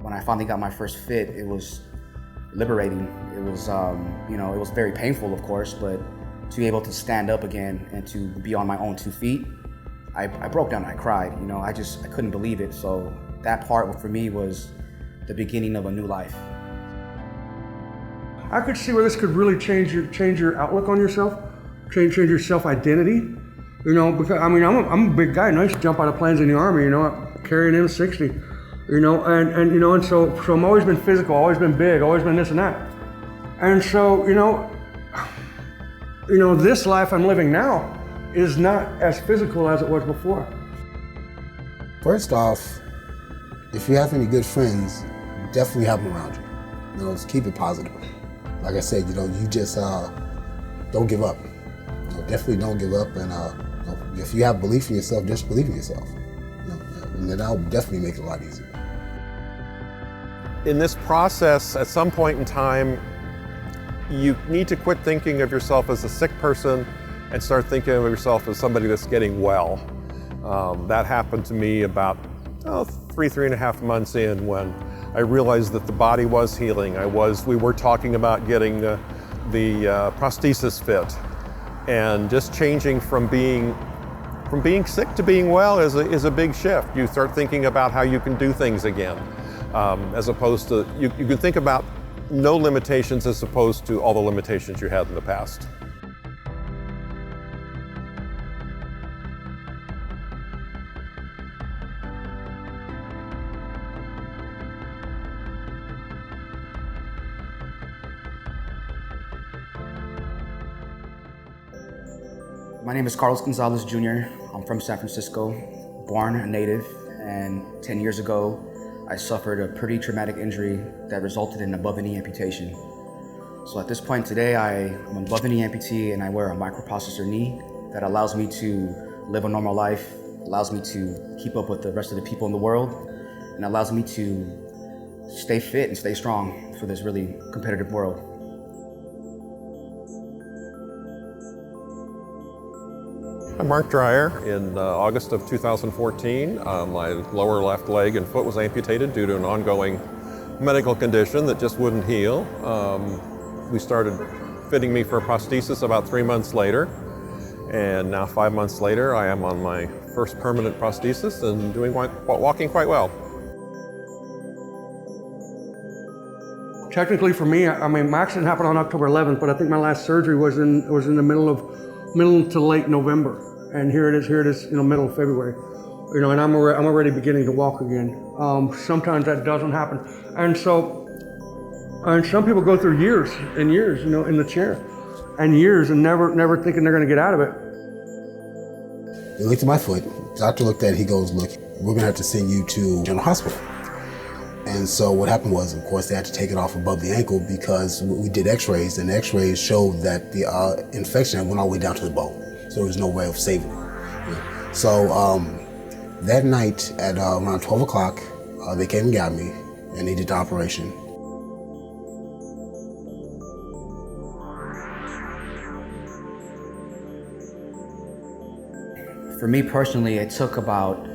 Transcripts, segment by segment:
when I finally got my first fit, it was liberating. It was, it was very painful, of course, but to be able to stand up again and to be on my own 2 feet, I broke down and I cried. I couldn't believe it. So that part for me was the beginning of a new life. I could see where this could really change your outlook on yourself, change your self-identity. Because I'm a big guy, and I used to jump out of planes in the Army, carrying in a 60, and so I've always been physical, always been big, always been this and that. And so, this life I'm living now is not as physical as it was before. First off, if you have any good friends, definitely have them around you. Just keep it positive. Like I said, you just don't give up. Definitely don't give up, and if you have belief in yourself, just believe in yourself. And that'll definitely make it a lot easier. In this process, at some point in time, you need to quit thinking of yourself as a sick person and start thinking of yourself as somebody that's getting well. That happened to me about 3.5 months in, when I realized that the body was healing. We were talking about getting the prosthesis fit, and just changing from being sick to being well is a big shift. You start thinking about how you can do things again, as opposed to, you can think about no limitations as opposed to all the limitations you had in the past. My name is Carlos Gonzalez Jr. I'm from San Francisco, born a native, and 10 years ago, I suffered a pretty traumatic injury that resulted in above the knee amputation. So at this point today, I'm an above the knee amputee, and I wear a microprocessor knee that allows me to live a normal life, allows me to keep up with the rest of the people in the world, and allows me to stay fit and stay strong for this really competitive world. I'm Mark Dreyer. In August of 2014, my lower left leg and foot was amputated due to an ongoing medical condition that just wouldn't heal. We started fitting me for a prosthesis about 3 months later, and now 5 months later, I am on my first permanent prosthesis and walking quite well. Technically for me, my accident happened on October 11th, but I think my last surgery was in the middle to late November. And here it is, middle of February. And I'm already beginning to walk again. Sometimes that doesn't happen. And some people go through years and years, in the chair, and years, and never thinking they're gonna get out of it. He looked at my foot, doctor looked at it, he goes, look, we're gonna have to send you to General Hospital. And so what happened was, of course, they had to take it off above the ankle because we did x-rays, and the x-rays showed that the infection went all the way down to the bone. So there was no way of saving it. So that night at around 12 o'clock, they came and got me, and they did the operation. For me personally, it took about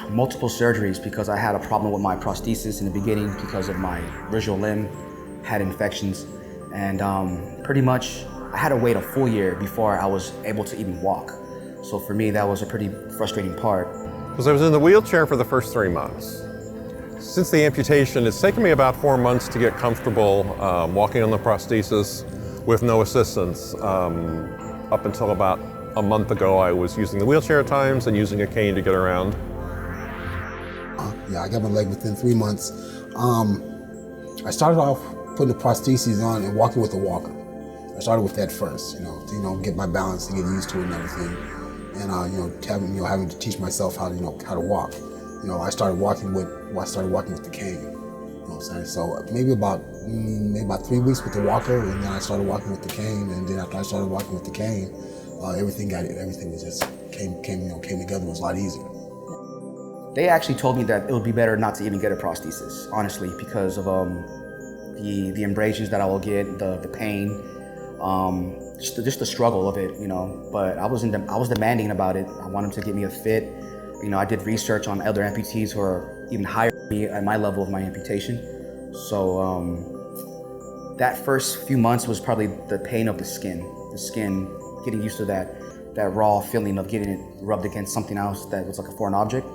multiple surgeries because I had a problem with my prosthesis in the beginning because of my residual limb had infections, and pretty much I had to wait a full year before I was able to even walk. So for me, that was a pretty frustrating part. Because I was in the wheelchair for the first 3 months. Since the amputation, it's taken me about 4 months to get comfortable walking on the prosthesis with no assistance. Up until about a month ago, I was using the wheelchair at times and using a cane to get around. Yeah, I got my leg within 3 months. I started off putting the prostheses on and walking with a walker. I started with that first, to get my balance, to get used to it and everything, and having to teach myself how to walk. I started walking with the cane. So maybe about 3 weeks with the walker, and then I started walking with the cane, and then after I started walking with the cane, everything was just came together. It was a lot easier. They actually told me that it would be better not to even get a prosthesis, honestly, because of the abrasions that I will get, the pain, just the struggle of it, But I was demanding about it. I wanted to get me a fit. I did research on other amputees who are even higher. be at my level of my amputation. So that first few months was probably the pain of the skin, getting used to that raw feeling of getting it rubbed against something else that was like a foreign object.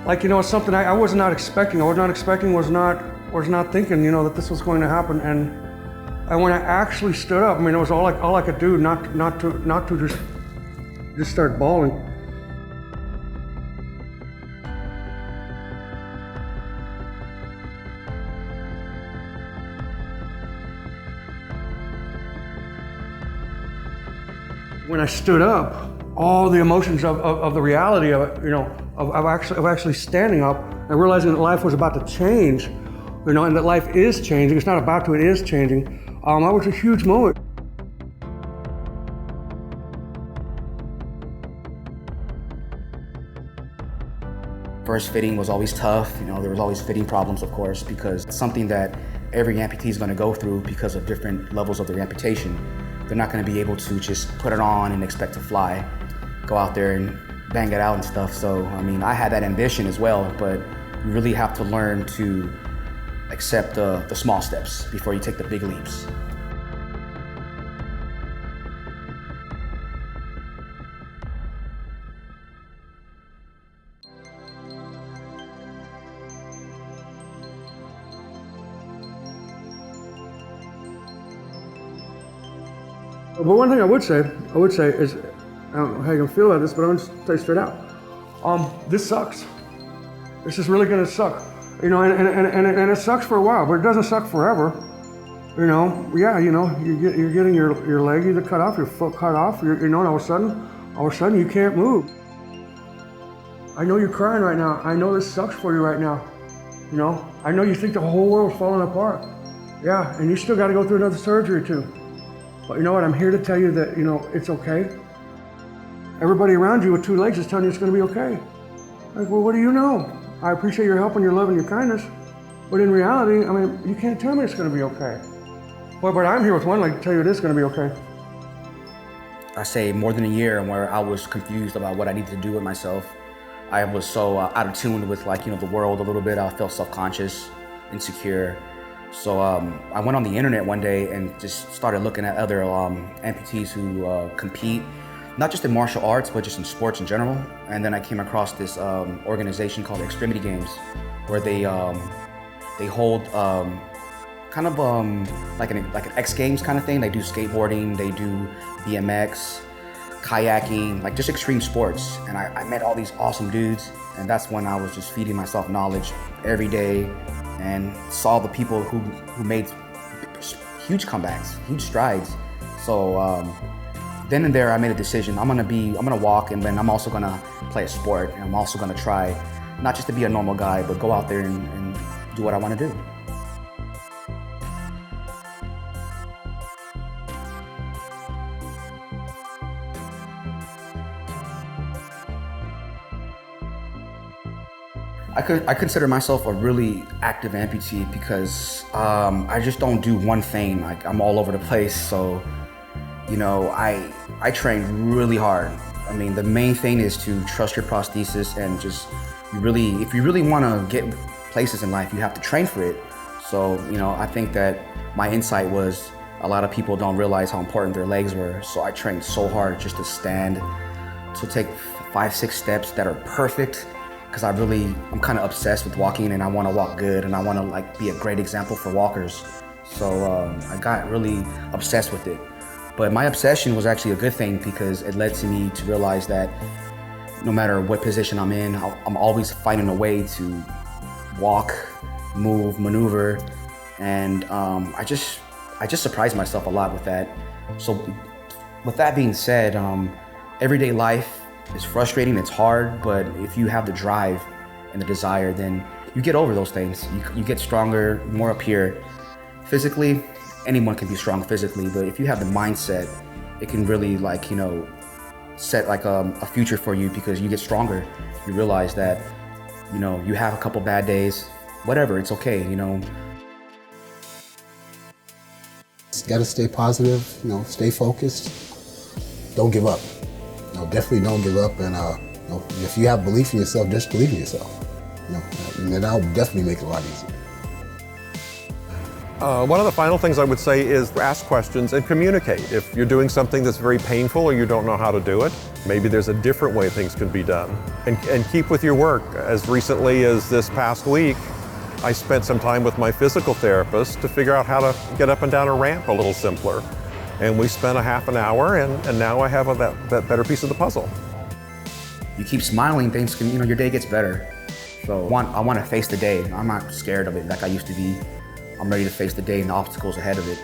Like, it's something I was not expecting. I was not thinking, that this was going to happen. And when I actually stood up, it was all I could do not to just start bawling. When I stood up, all the emotions of the reality of it, of actually standing up and realizing that life was about to change, and that life is changing. It's not about to, it is changing. That was a huge moment. First fitting was always tough. There was always fitting problems, of course, because it's something that every amputee is going to go through because of different levels of their amputation. They're not going to be able to just put it on and expect to fly, go out there and bang it out and stuff. So, I had that ambition as well, but you really have to learn to accept the small steps before you take the big leaps. But one thing I would say is, I don't know how you can feel about this, but I'm gonna tell you straight out. This sucks. This is really gonna suck. And it sucks for a while, but it doesn't suck forever. Yeah, you're getting your leg either cut off, your foot cut off, and all of a sudden you can't move. I know you're crying right now. I know this sucks for you right now. I know you think the whole world's falling apart. Yeah, and you still gotta go through another surgery too. But you know what, I'm here to tell you that, it's okay. Everybody around you with two legs is telling you it's gonna be okay. Like, well, what do you know? I appreciate your help and your love and your kindness, but in reality, you can't tell me it's gonna be okay. But I'm here with one leg to tell you it is gonna be okay. I say more than a year where I was confused about what I needed to do with myself. I was so out of tune with the world a little bit. I felt self-conscious, insecure. So I went on the internet one day and just started looking at other amputees who compete, not just in martial arts, but just in sports in general. And then I came across this organization called Extremity Games, where they hold kind of like an X Games kind of thing. They do skateboarding, they do BMX, kayaking, like just extreme sports. And I met all these awesome dudes, and that's when I was just feeding myself knowledge every day, and saw the people who made huge comebacks, huge strides. So then and there I made a decision. I'm gonna walk, and then I'm also gonna play a sport, and I'm also gonna try not just to be a normal guy, but go out there and do what I want to do. I consider myself a really active amputee because I just don't do one thing. Like, I'm all over the place. So, I train really hard. The main thing is to trust your prosthesis and just if you really want to get places in life, you have to train for it. So, I think that my insight was a lot of people don't realize how important their legs were. So I trained so hard just to stand, to take 5-6 steps that are perfect. Because I'm kind of obsessed with walking, and I want to walk good, and I want to be a great example for walkers. So I got really obsessed with it. But my obsession was actually a good thing because it led to me to realize that no matter what position I'm in, I'm always finding a way to walk, move, maneuver, and I just surprised myself a lot with that. So with that being said, everyday life is frustrating, it's hard, but if you have the drive and the desire, then you get over those things. You get stronger, more up here. Physically, anyone can be strong physically, but if you have the mindset, it can really set a future for you because you get stronger. You realize that, you have a couple bad days, whatever, it's okay, Just gotta stay positive, stay focused. Don't give up. Definitely don't give up. And if you have belief in yourself, just believe in yourself. And that'll definitely make it a lot easier. One of the final things I would say is ask questions and communicate. If you're doing something that's very painful or you don't know how to do it, maybe there's a different way things can be done. And keep with your work. As recently as this past week, I spent some time with my physical therapist to figure out how to get up and down a ramp a little simpler. And we spent a half an hour, and now I have that better piece of the puzzle. You keep smiling, things can, your day gets better. So I want to face the day. I'm not scared of it like I used to be. I'm ready to face the day and the obstacles ahead of it.